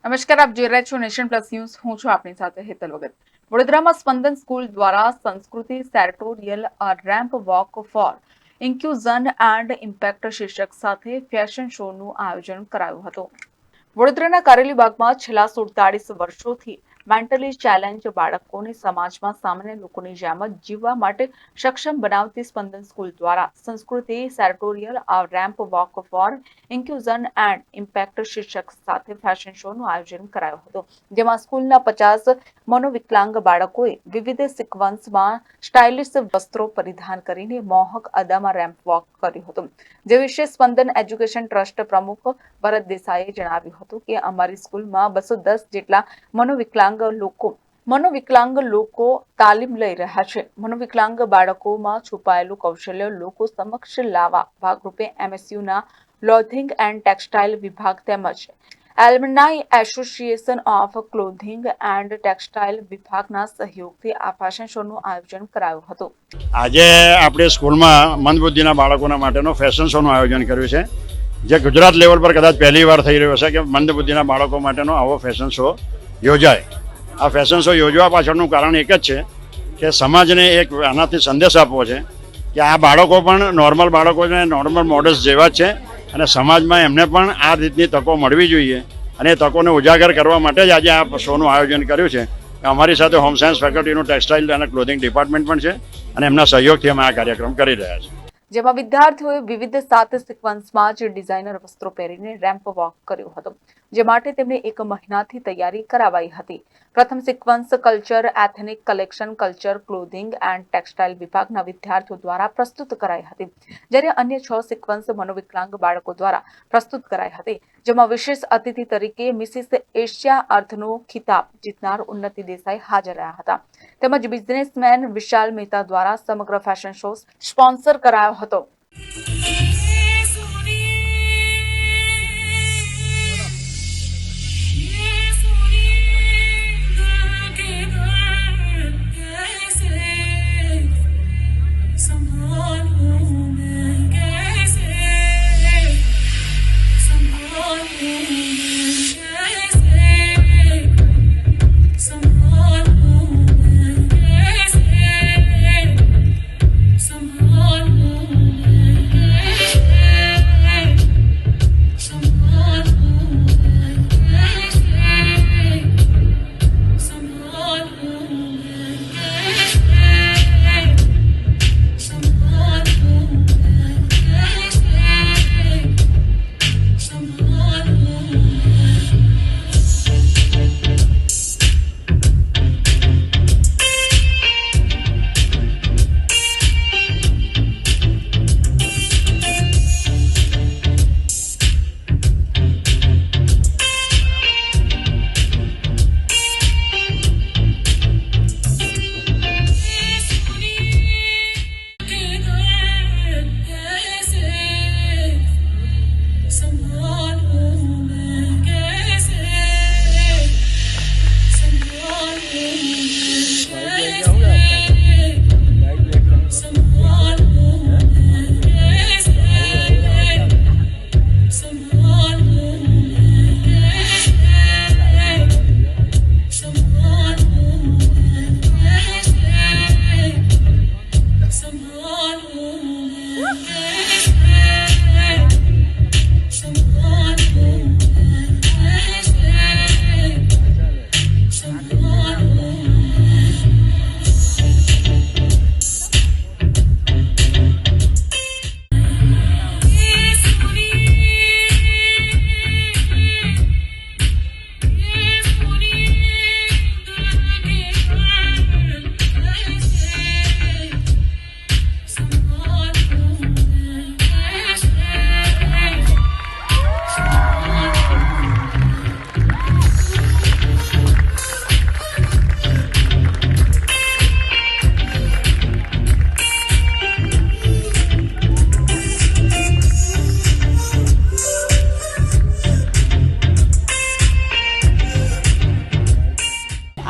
નમસ્કાર, આપ જોઈ રહ્યા છો નેશન પ્લસ ન્યૂઝ. હું છું આપની સાથે હેતલ વગર. વડોદરામાં સ્પંદન સ્કૂલ દ્વારા Sanskriti sartorial ramp walk for inclusion and impact શીર્ષક સાથે ફેશન શોનું આયોજન કરાયું હતું. વડોદરાના કારેલીબાગમાં છેલ્લા 47 વર્ષોથી મેન્ટલી ચેલેન્જ બાળકોને સમાજમાં સામાન્ય લોકોની જેમ જ જીવવા માટે સક્ષમ બનાવતી સ્પંદન સ્કૂલ દ્વારા Sanskriti sartorial ramp walk for inclusion and impact શીર્ષક સાથે ફેશન શોનું આયોજન કરાયું હતું, જેમાં સ્કૂલના 50 મનોવિકલાંગ બાળકોએ વિવિધ સિક્વન્સમાં સ્ટાઇલિશ વસ્ત્રો પરિધાન કરીને મોહક અદામાં રેમ્પ વોક કર્યું હતું. જે વિશે સ્પંદન એજ્યુકેશન ટ્રસ્ટ પ્રમુખ ભરત દેસાઈએ જણાવ્યું હતું કે અમારી સ્કૂલમાં 210 જેટલા મનોવિકલાંગ લોકો તાલીમ લઈ રહ્યા છે. મનોવિકલાંગ બાળકોમાં છુપાયેલું કૌશલ્ય લોકો સમક્ષ લાવવા ભાગરૂપે એમએસયુના ક્લોથિંગ એન્ડ ટેક્સટાઇલ વિભાગ તેમજ alumni association of clothing and textile વિભાગના સહયોગથી આ ફેશન શોનું આયોજન કરાયું હતું. આજે આપણે સ્કૂલમાં મંદબુદ્ધિના બાળકોના માટેનો ફેશન શોનું આયોજન કર્યું છે, જે ગુજરાત લેવલ પર કદાચ પહેલી વાર થઈ રહ્યો છે કે મંદબુદ્ધિના બાળકો માટેનો આવો ફેશન શો યોજાય. આ ફેશન શો યોજવા પાછળનું કારણ એક જ છે કે સમાજને એક આનાથી સંદેશ આપવો છે કે આ બાળકો પણ નોર્મલ બાળકોને નોર્મલ મોડલ્સ જેવા જ છે અને સમાજમાં એમને પણ આ રીતની તકો મળવી જોઈએ અને એ તકોને ઉજાગર કરવા માટે જ આજે આ શોનું આયોજન કર્યું છે. અમારી સાથે હોમ સાયન્સ ફેકલ્ટીનું ટેક્સટાઇલ અને ક્લોથિંગ ડિપાર્ટમેન્ટ પણ છે અને એમના સહયોગથી અમે આ કાર્યક્રમ કરી રહ્યા છીએ. જેમાં વિદ્યાર્થીઓએ વિવિધ 7 સિક્વન્સમાં જ ડિઝાઇનર વસ્ત્રો પહેરીને રેમ્પ વોક કર્યો હતો, જે માટે તેમને 1 મહિનાથી તૈયારી કરાવાઈ હતી. પ્રથમ sequence culture ethnic collection culture clothing and textile વિભાગના વિદ્યાર્થીઓ દ્વારા પ્રસ્તુત કરાઈ હતી, જ્યારે અન્ય 6 સિક્વન્સ મનોવિકલાંગ બાળકો દ્વારા પ્રસ્તુત કરાઈ હતી, જેમાં વિશેષ અતિથિ તરીકે મિસિસ એશિયા અર્થનો ખિતાબ જીતનાર ઉન્નતિ દેસાઈ હાજર રહ્યા હતા. તેમજ બિઝનેસમેન વિશાલ મહેતા દ્વારા સમગ્ર ફેશન શો સ્પોન્સર કરાયો હતો.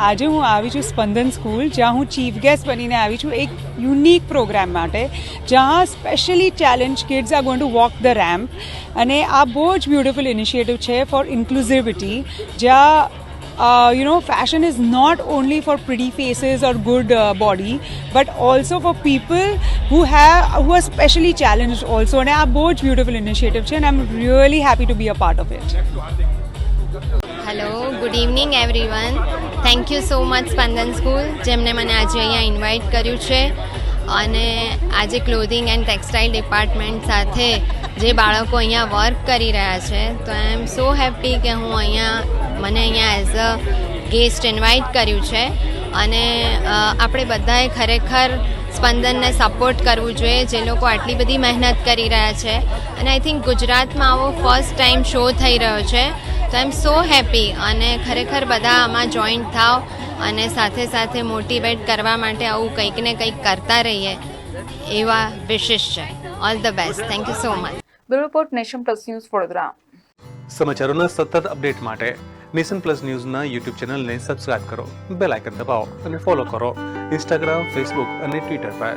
આજે હું આવી છું સ્પંદન સ્કૂલ, જ્યાં હું ચીફ ગેસ્ટ બનીને આવી છું એક યુનિક પ્રોગ્રામ માટે, જ્યાં specially challenge kids are going to walk the ramp. અને આ બહુ જ બ્યુટિફુલ ઇનિશિયેટિવ છે ફોર ઇન્ક્લુઝિવિટી, જ્યાં fashion is not only for pretty faces or good body, but also for people who are specially challenged also. And a bહુ જ beautiful initiative છે, and I'm really happy to be a part of it. Hello, good evening everyone. Thank you so much Spandan school, જેમને મને આજે અહીંયા invite કર્યું છે. અને આજે ક્લોથિંગ એન્ડ ટેક્સટાઇલ ડિપાર્ટમેન્ટ સાથે જે બાળકો અહીંયા વર્ક કરી રહ્યા છે, તો આઈ એમ સો હેપી કે મને અહીંયા એઝ અ ગેસ્ટ ઇન્વાઇટ કર્યું છે. અને આપણે બધાએ ખરેખર સ્પંદનને સપોર્ટ કરવું જોઈએ, જે લોકો આટલી બધી મહેનત કરી રહ્યા છે. અને આઈ થિંક ગુજરાતમાં આવો ફર્સ્ટ ટાઈમ શો થઈ રહ્યો છે, તો આઈ એમ સો હેપી. અને ખરેખર બધા આમાં જોઈન્ટ થાવ અને સાથે સાથે મોટિવેટ કરવા માટે આવું કંઈક ને કંઈક કરતા રહીએ, એવા વિશેષ છે. All the best. Thank you so much. Bureau report, nation plus news, Vadodara. સમાચારોના સતત અપડેટ માટે નેશન પ્લસ ન્યૂઝના યુટ્યુબ ચેનલને સબસ્ક્રાઇબ કરો, બેલ આઇકન દબાવો અને ફોલો કરો ઇન્સ્ટાગ્રામ, ફેસબુક અને ટ્વિટર પર.